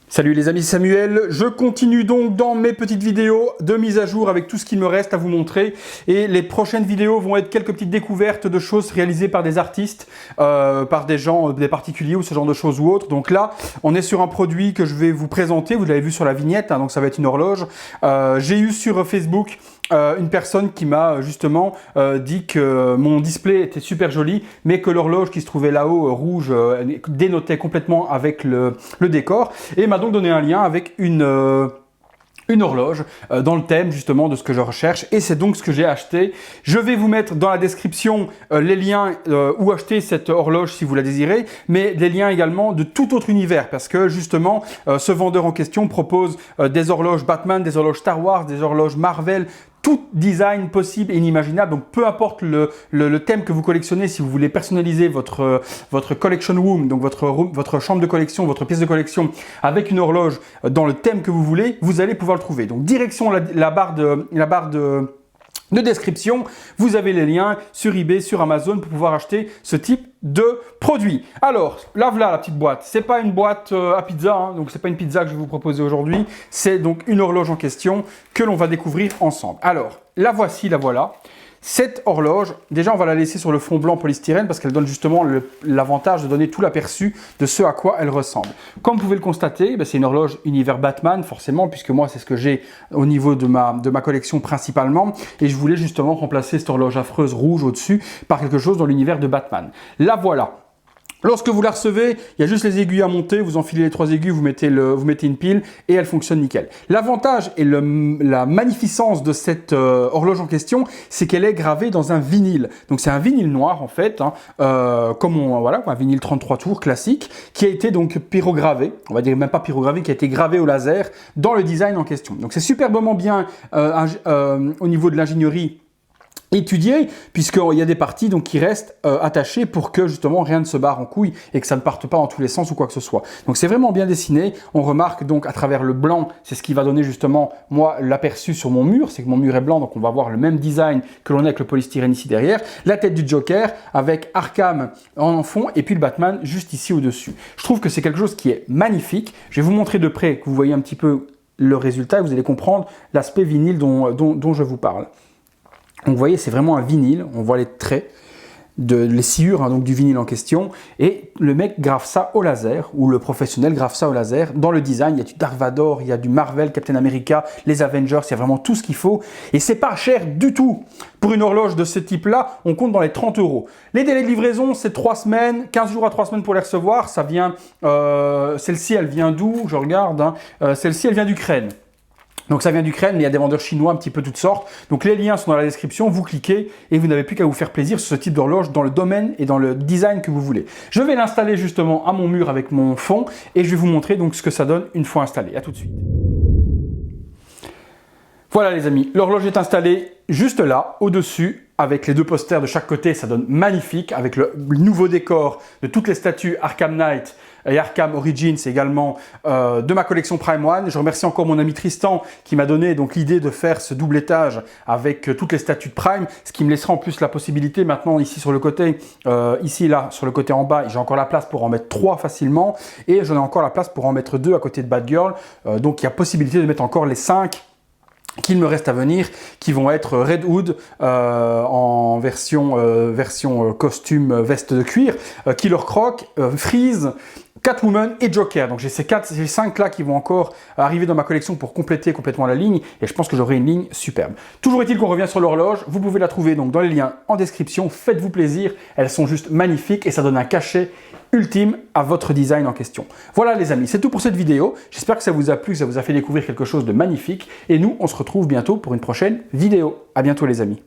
Salut les amis, c'est Samuel. Je continue donc dans mes petites vidéos de mise à jour avec tout ce qu'il me reste à vous montrer. Et les prochaines vidéos vont être quelques petites découvertes de choses réalisées par des artistes, par des gens, des particuliers ou ce genre de choses ou autres. Donc là, on est sur un produit que je vais vous présenter. Vous l'avez vu sur la vignette, hein, donc ça va être une horloge. J'ai eu sur Facebook une personne qui m'a justement dit que mon display était super joli, mais que l'horloge qui se trouvait là-haut, rouge, dénotait complètement avec le décor, et m'a donc donné un lien avec une horloge dans le thème justement de ce que je recherche, et c'est donc ce que j'ai acheté. Je vais vous mettre dans la description les liens où acheter cette horloge si vous la désirez, mais des liens également de tout autre univers, parce que justement ce vendeur en question propose des horloges Batman, des horloges Star Wars, des horloges Marvel, tout design possible et inimaginable. Donc peu importe le thème que vous collectionnez, si vous voulez personnaliser votre collection room, donc votre chambre de collection, votre pièce de collection avec une horloge dans le thème que vous voulez, vous allez pouvoir le trouver. Donc direction la barre de description, vous avez les liens sur eBay, sur Amazon pour pouvoir acheter ce type de produit. Alors, là voilà la petite boîte. C'est pas une boîte à pizza, hein, donc c'est pas une pizza que je vais vous proposer aujourd'hui. C'est donc une horloge en question que l'on va découvrir ensemble. Alors, la voici, la voilà. Cette horloge, déjà on va la laisser sur le fond blanc polystyrène parce qu'elle donne justement l'avantage de donner tout l'aperçu de ce à quoi elle ressemble. Comme vous pouvez le constater, c'est une horloge univers Batman forcément, puisque moi c'est ce que j'ai au niveau de ma collection principalement, et je voulais justement remplacer cette horloge affreuse rouge au-dessus par quelque chose dans l'univers de Batman. La voilà. Lorsque vous la recevez, il y a juste les aiguilles à monter, vous enfilez les 3 aiguilles, vous mettez une pile et elle fonctionne nickel. L'avantage et la magnificence de cette horloge en question, c'est qu'elle est gravée dans un vinyle. Donc c'est un vinyle noir en fait, hein, voilà, un vinyle 33 tours classique, qui a été donc pyrogravé, on va dire même pas pyrogravé, qui a été gravé au laser dans le design en question. Donc c'est superbement bien au niveau de l'ingénierie étudié, puisqu'il y a des parties donc, qui restent attachées pour que justement rien ne se barre en couille et que ça ne parte pas dans tous les sens ou quoi que ce soit. Donc c'est vraiment bien dessiné. On remarque donc à travers le blanc, c'est ce qui va donner justement moi l'aperçu sur mon mur, c'est que mon mur est blanc, donc on va voir le même design que l'on a avec le polystyrène ici derrière. La tête du Joker avec Arkham en fond et puis le Batman juste ici au-dessus. Je trouve que c'est quelque chose qui est magnifique. Je vais vous montrer de près que vous voyez un petit peu le résultat et vous allez comprendre l'aspect vinyle dont je vous parle. Donc vous voyez, c'est vraiment un vinyle, on voit les traits, les sciures hein, donc du vinyle en question, et le mec grave ça au laser, ou le professionnel grave ça au laser. Dans le design, il y a du Dark Vador, il y a du Marvel, Captain America, les Avengers, il y a vraiment tout ce qu'il faut, et c'est pas cher du tout. Pour une horloge de ce type-là, on compte dans les 30 €. Les délais de livraison, c'est 3 semaines, 15 jours à 3 semaines pour les recevoir. Ça vient, celle-ci, elle vient d'où? Je regarde, hein. Celle-ci, elle vient d'Ukraine. Donc ça vient d'Ukraine, mais il y a des vendeurs chinois un petit peu toutes sortes. Donc les liens sont dans la description, vous cliquez et vous n'avez plus qu'à vous faire plaisir sur ce type d'horloge dans le domaine et dans le design que vous voulez. Je vais l'installer justement à mon mur avec mon fond et je vais vous montrer donc ce que ça donne une fois installé. À tout de suite. Voilà les amis, l'horloge est installée juste là, au-dessus, avec les 2 posters de chaque côté, ça donne magnifique, avec le nouveau décor de toutes les statues Arkham Knight et Arkham Origins également de ma collection Prime One. Je remercie encore mon ami Tristan qui m'a donné donc l'idée de faire ce double étage avec toutes les statues de Prime, ce qui me laissera en plus la possibilité maintenant ici sur le côté, ici là sur le côté en bas, j'ai encore la place pour en mettre 3 facilement et j'en ai encore la place pour en mettre 2 à côté de Batgirl, donc il y a possibilité de mettre encore les 5 qu'il me reste à venir, qui vont être Red Hood en version costume veste de cuir, Killer Croc, Freeze, Catwoman et Joker. Donc j'ai ces 5 là qui vont encore arriver dans ma collection pour compléter complètement la ligne et je pense que j'aurai une ligne superbe. Toujours est-il qu'on revient sur l'horloge, vous pouvez la trouver donc dans les liens en description, faites-vous plaisir, elles sont juste magnifiques et ça donne un cachet ultime à votre design en question. Voilà les amis, c'est tout pour cette vidéo. J'espère que ça vous a plu, que ça vous a fait découvrir quelque chose de magnifique et nous on se retrouve bientôt pour une prochaine vidéo. À bientôt les amis.